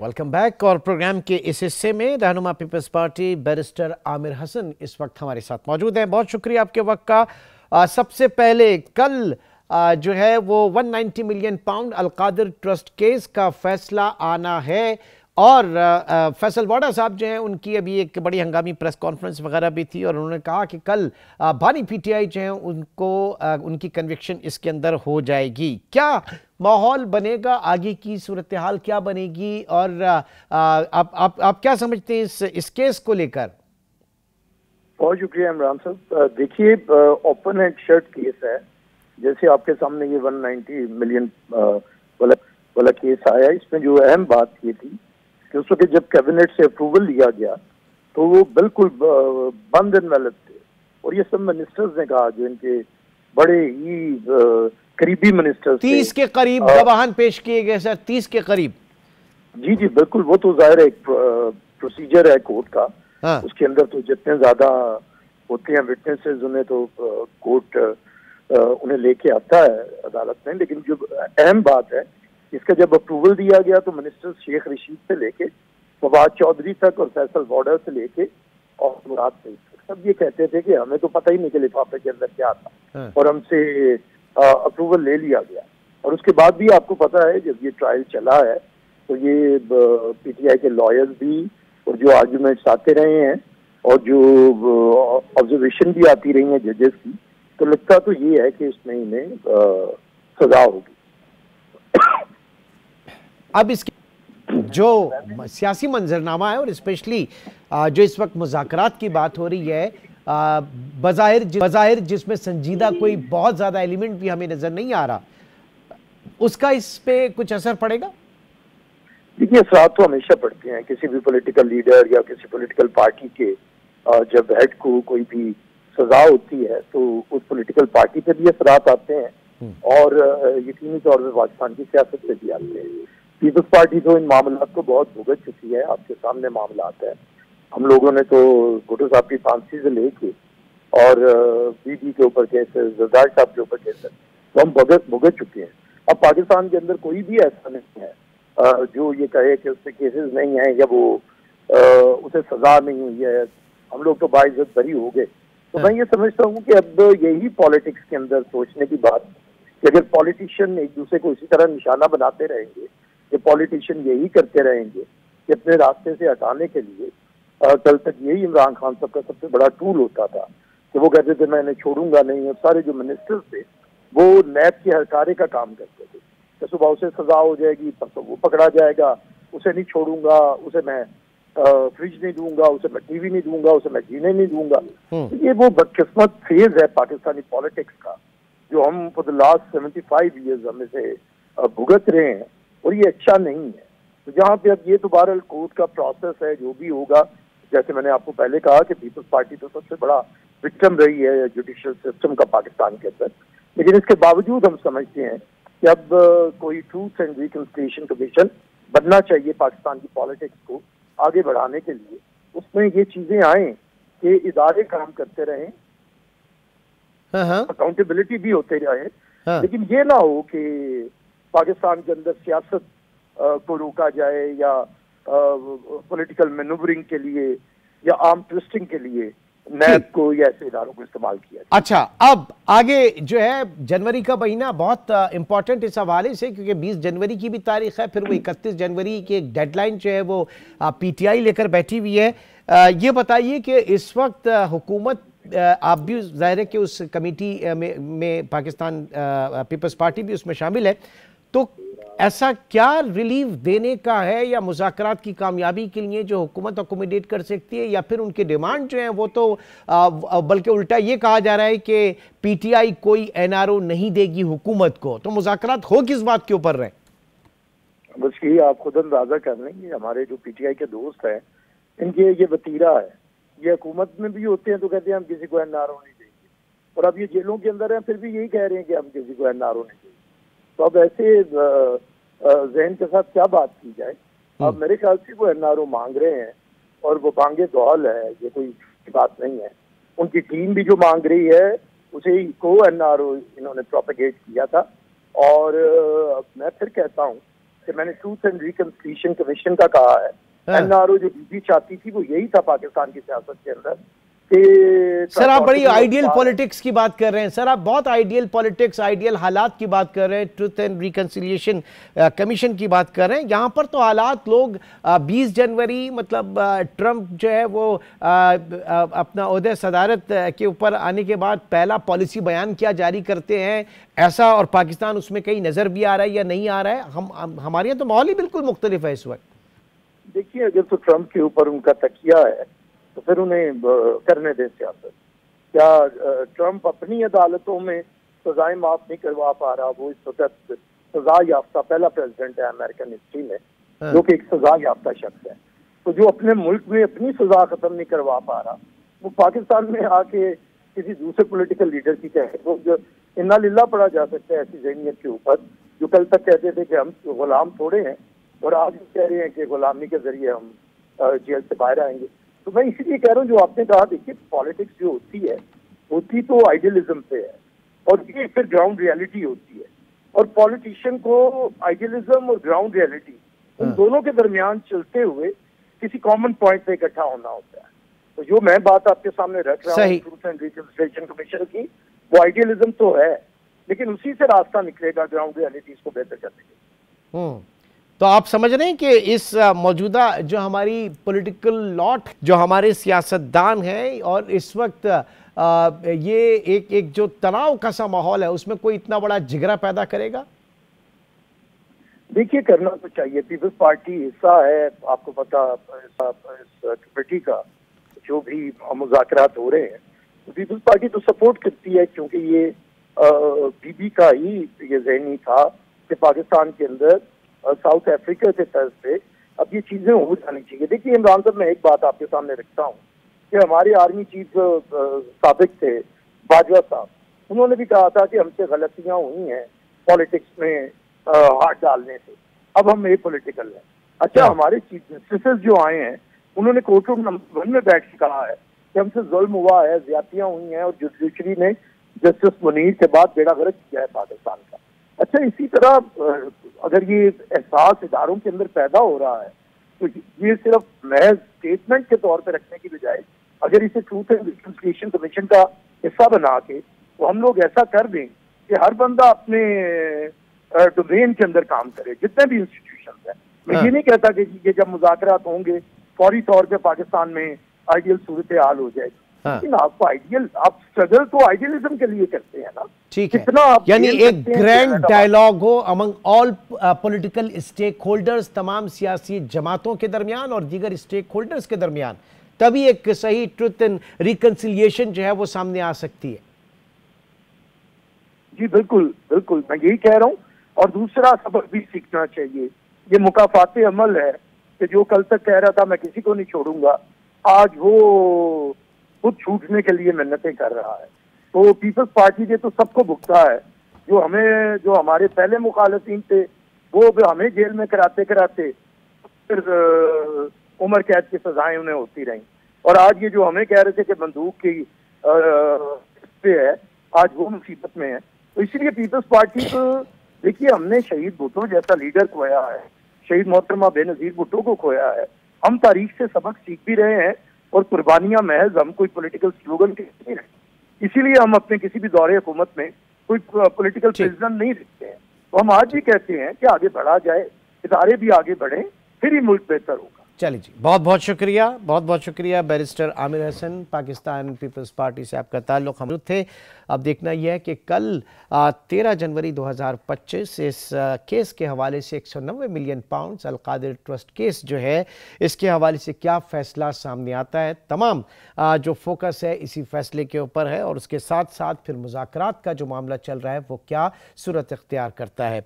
Welcome back. और programme के इस हिस्से में रहनुमा Peoples Party barrister Aamir Hasan इस वक्त हमारे साथ मौजूद हैं। बहुत शुक्रिया आपके वक्त का। सबसे पहले कल जो है वो 190 million pound Al-Qadir trust case का फैसला आना है और फैसल वाडा साहब जो हैं उनकी अभी एक बड़ी हंगामी प्रेस कॉन्फ्रेंस वगैरह भी थी और उन्होंने कहा कि कल भारी पीटीआई जो है उनको उनकी कन्विक्शन इसके अंदर हो जाएगी। क्या माहौल बनेगा, आगे की सूरत हाल क्या बनेगी और आप क्या समझते हैं इस केस को लेकर? बहुत शुक्रिया इमरान साहब। देखिए, ओपन एंड शट केस है। जैसे आपके सामने ये 190 मिलियन वाला केस आया, इसमें जो अहम बात ये थी कि उस वक्त जब कैबिनेट से अप्रूवल लिया गया तो वो बिल्कुल बंद एंड वैलिड थे और ये सब मिनिस्टर्स ने कहा जो इनके बड़े ही करीबी मिनिस्टर्स 30 के करीब गवाहान पेश किए गए सर, 30 के करीब। जी जी बिल्कुल, वो तो जाहिर है एक प्रोसीजर है कोर्ट का। हाँ। उसके अंदर तो जितने ज्यादा होते हैं विटनेसेस उन्हें तो कोर्ट उन्हें लेके आता है अदालत में। लेकिन जो अहम बात है, इसका जब अप्रूवल दिया गया तो मिनिस्टर शेख रशीद से लेके फवाद चौधरी तक और फैसल वाडा से लेके और मुराद सईद तक सब ये कहते थे कि हमें तो पता ही नहीं कि लिफाफे के अंदर क्या था। हाँ। और हमसे अप्रूवल ले लिया गया। और उसके बाद भी आपको पता है जब ये ट्रायल चला है तो ये पीटीआई के लॉयर्स भी और जो आर्ग्यूमेंट्स आते रहे हैं और जो ऑब्जर्वेशन भी आती रही हैं जजेस की, तो लगता तो ये है कि इसमें इन्हें सजा होगी। अब इसके जो सियासी मंजरनामा है और स्पेशली जो इस वक्त मुज़ाकरात की बात हो रही है, बज़ाहिर जिसमें संजीदा कोई बहुत ज्यादा एलिमेंट भी हमें नजर नहीं आ रहा, उसका इस पे कुछ असर पड़ेगा? देखिए, असरात तो हमेशा पड़ते हैं किसी भी पॉलिटिकल लीडर या किसी पॉलिटिकल पार्टी के। जब हेड को कोई भी सजा होती है तो उस पॉलिटिकल पार्टी पे भी असरात आते हैं और यकीनी तौर पर पाकिस्तान की सियासत पे भी आते हैं। पीपल्स पार्टी तो इन मामलों को बहुत भुगत चुकी है। आपके सामने मामला आता है, हम लोगों ने तो भुट्टो साहब की फांसी से लेके और बीबी के ऊपर केसेस, जरदारी साहब के ऊपर केसेस तो हम भुगत चुके हैं। अब पाकिस्तान के अंदर कोई भी ऐसा नहीं है जो ये कहे कि उससे केसेस नहीं है या वो उसे सजा नहीं हुई है, हम लोग तो बाइज्जत बरी हो गए। तो मैं ये समझता हूँ कि अब यही पॉलिटिक्स के अंदर सोचने की बात कि अगर पॉलिटिशियन एक दूसरे को इसी तरह निशाना बनाते रहेंगे, कि पॉलिटिशियन यही करते रहेंगे कि अपने रास्ते से हटाने के लिए कल तक यही इमरान खान साहब का सबसे बड़ा टूल होता था कि वो कहते थे मैं इन्हें छोड़ूंगा नहीं। और सारे जो मिनिस्टर्स थे वो नैब के हरकारे का काम करते थे कि सुबह उसे सजा हो जाएगी, परसों वो पकड़ा जाएगा, उसे नहीं छोड़ूंगा, उसे मैं फ्रिज नहीं दूंगा, उसे मैं टीवी नहीं दूंगा, उसे मैं जीने नहीं दूंगा। तो ये वो बदकिस्मत फेज है पाकिस्तानी पॉलिटिक्स का जो हम फॉर द लास्ट 75 ईयर्स हम इसे भुगत रहे हैं और ये अच्छा नहीं है। तो जहाँ पे अब ये तो बहरहाल कोर्ट का प्रोसेस है, जो भी होगा। जैसे मैंने आपको पहले कहा कि पीपल्स पार्टी तो सबसे बड़ा विक्टिम रही है जुडिशियल सिस्टम का पाकिस्तान के अंदर, लेकिन इसके बावजूद हम समझते हैं कि अब कोई ट्रूथ एंड रिकंसिलिएशन कमीशन बनना चाहिए पाकिस्तान की पॉलिटिक्स को आगे बढ़ाने के लिए। उसमें ये चीजें आए कि इदारे काम करते रहें, अकाउंटेबिलिटी भी होते रहे, लेकिन ये ना हो कि पाकिस्तान के अंदर सियासत को रोका जाए या पॉलिटिकल मैनूवरिंग के लिए या आर्म ट्विस्टिंग के लिए नैब को या ऐसे इदारों को इस्तेमाल किया। अच्छा, अब आगे जो है जनवरी का महीना बहुत इंपॉर्टेंट इस हवाले से, क्योंकि 20 जनवरी की भी तारीख है, फिर वो 31 जनवरी की एक डेडलाइन जो है वो पीटीआई लेकर बैठी हुई है। ये बताइए कि इस वक्त हुकूमत, आप भी जाहिर है कि उस कमेटी में पाकिस्तान पीपल्स पार्टी भी उसमें शामिल है, तो ऐसा क्या रिलीफ देने का है या मुज़ाकरात की कामयाबी के लिए जो हुकूमत अकोमोडेट कर सकती है, या फिर उनके डिमांड जो हैं वो तो बल्कि उल्टा ये कहा जा रहा है कि पीटीआई कोई एनआरओ नहीं देगी हुकूमत को, तो मुज़ाकरात हो किस बात के ऊपर रहे? बस यही आप खुद अंदाजा कर लेंगे। हमारे जो पीटीआई के दोस्त हैं इनके ये वतीरा है, ये हुकूमत में भी होते हैं तो कहते हैं हम किसी को एनआरओ नहीं देंगे, और अब ये जेलों के अंदर हैं फिर भी यही कह रहे हैं कि हम किसी को एनआरओ नहीं देंगे। तो अब ऐसे जहन के साथ क्या बात की जाए? अब मेरे ख्याल से वो एनआरओ मांग रहे हैं और वो मांगे दौल है, ये कोई बात नहीं है। उनकी टीम भी जो मांग रही है उसे को एनआरओ इन्होंने प्रोपेगेट किया था। और मैं फिर कहता हूँ कि मैंने ट्रूथ एंड रिकंसिलिएशन कमीशन का कहा है। एनआरओ जो बीबी चाहती थी वो यही था पाकिस्तान की सियासत के अंदर कि सर आप बड़ी आइडियल पॉलिटिक्स की बात कर रहे हैं सर, आप बहुत आइडियल पॉलिटिक्स, आइडियल हालात की बात कर रहे हैं, ट्रुथ एंड रिकंसिलिएशन कमीशन की बात कर रहे हैं। यहाँ पर तो हालात लोग 20 जनवरी मतलब ट्रंप जो है वो अपना ओहदे सदारत के ऊपर आने के बाद पहला पॉलिसी बयान क्या जारी करते हैं ऐसा, और पाकिस्तान उसमें कहीं नज़र भी आ रहा है या नहीं आ रहा है। हमारे यहाँ तो माहौल ही बिल्कुल मुख्तलिफ है इस वक्त। देखिए अगर तो ट्रंप के ऊपर उनका तकिया है तो फिर उन्हें करने दें सियासत। क्या ट्रंप अपनी अदालतों में सजाएं माफ नहीं करवा पा रहा? वो इस वक्त सजा याफ्ता पहला प्रेसिडेंट है अमेरिकन हिस्ट्री में जो कि एक सजा याफ्ता शख्स है। तो जो अपने मुल्क में अपनी सजा खत्म नहीं करवा पा रहा, वो पाकिस्तान में आके किसी दूसरे पॉलिटिकल लीडर की कहे तो इन्ना लिल्ला पड़ा जा सकता है ऐसी ज़हनियत के ऊपर, जो कल तक कहते थे कि हम गुलाम थोड़े हैं और आज कह रहे हैं कि गुलामी के जरिए हम जेल से बाहर आएंगे। तो मैं इसलिए कह रहा हूँ जो आपने कहा, देखिए पॉलिटिक्स जो होती तो आइडियलिज्म पे है और ये फिर ग्राउंड रियलिटी होती है, और पॉलिटिशियन को आइडियलिज्म और ग्राउंड रियलिटी उन दोनों के दरमियान चलते हुए किसी कॉमन पॉइंट पे इकट्ठा होना होता है। तो जो मैं बात आपके सामने रख रहा हूँ ट्रूथ एंड रिकंसिलिएशन कमीशन की, वो आइडियलिज्म तो है लेकिन उसी से रास्ता निकलेगा ग्राउंड रियलिटीज को बेहतर करने के। तो आप समझ रहे हैं कि इस मौजूदा जो हमारी पॉलिटिकल लॉट, जो हमारे सियासतदान हैं, और इस वक्त ये एक जो तनाव का सा माहौल है उसमें कोई इतना बड़ा जिगरा पैदा करेगा? देखिए करना तो चाहिए। पीपल्स पार्टी हिस्सा है, आपको पता इस कमेटी का जो भी मुज़ाकरात हो रहे हैं, तो पीपल्स पार्टी तो सपोर्ट करती है क्योंकि ये बीबी का ही ये ज़हनी था कि पाकिस्तान के अंदर साउथ अफ्रीका के तर्ज पे अब ये चीजें हो जानी चाहिए। देखिए इमरान साहब, मैं एक बात आपके सामने रखता हूँ कि हमारे आर्मी चीफ साबिक थे बाजवा साहब, उन्होंने भी कहा था कि हमसे गलतियां हुई हैं पॉलिटिक्स में हाथ डालने से, अब हम ए पॉलिटिकल हैं। अच्छा, हमारे चीफ जस्टिस जो आए हैं उन्होंने कोर्ट रूम नंबर 1 में बैठ के कहा है कि हमसे जुल्म हुआ है, ज्यादतियां हुई हैं और जुडिशरी ने जस्टिस मुनीर के बाद बेड़ा गर्क किया है पाकिस्तान का। अच्छा, इसी तरह अगर ये एहसास इदारों के अंदर पैदा हो रहा है तो ये सिर्फ महज स्टेटमेंट के तौर पे रखने की बजाय अगर इसे ट्रूथ एंड रिकंसिलिएशन कमीशन का हिस्सा बना के तो हम लोग ऐसा कर दें कि हर बंदा अपने डोमेन के अंदर काम करे, जितने भी इंस्टीट्यूशन है। मैं ये नहीं कहता कि ये जब मुज़ाकरात होंगे फौरी तौर पे पाकिस्तान में आइडियल सूरत हाल हो जाएगी, लेकिन आपको आप स्ट्रगल तो आइडियलिज्म के लिए करते हैं ना। ठीक है, यानी एक ग्रैंड डायलॉग हो among all political stakeholders, तमाम सियासी जमातों के दरमियान और दीगर स्टेक होल्डर्स के दरमियान, तभी एक सही ट्रुथ एंड रिकंसिलिएशन जो है वो सामने आ सकती है। जी बिल्कुल बिल्कुल, मैं यही कह रहा हूँ। और दूसरा सबक भी सीखना चाहिए, ये मुकाफाते अमल है कि जो कल तक कह रहा था मैं किसी को नहीं छोड़ूंगा, आज वो खुद छूटने के लिए मेहनतें कर रहा है। तो पीपल्स पार्टी ने तो सबको भुगता है, जो हमारे पहले मुखालिफिन थे वो हमें जेल में कराते कराते फिर उम्र कैद की सजाएं उन्हें होती रहीं, और आज ये जो हमें कह रहे थे कि बंदूक की पे है, आज वो मुसीबत में है। तो इसलिए पीपल्स पार्टी को देखिए, हमने शहीद भुट्टो जैसा लीडर खोया है, शहीद मोहतरमा बेनज़ीर भुट्टो को खोया है। हम तारीख से सबक सीख भी रहे हैं और कुर्बानियां महज हम कोई पॉलिटिकल स्लोगन के नहीं रखते, इसीलिए हम अपने किसी भी दौरे हुकूमत में कोई पॉलिटिकल प्रिजन नहीं रखते हैं। तो हम आज भी कहते हैं कि आगे बढ़ा जाए, इदारे भी आगे बढ़े, फिर ही मुल्क बेहतर होगा। चलिए जी, बहुत बहुत शुक्रिया, बहुत बहुत शुक्रिया barrister Aamir Hasan, Pakistan Peoples Party से आपका ताल्लुक़ हम थे। अब देखना यह है कि कल 13 जनवरी 2025 इस केस के हवाले से 190 million pounds Al-Qadir trust case जो है, इसके हवाले से क्या फ़ैसला सामने आता है। तमाम जो फोकस है इसी फैसले के ऊपर है, और उसके साथ साथ फिर मुज़ाकरात का जो मामला चल रहा है वो क्या सूरत इख्तियार करता है।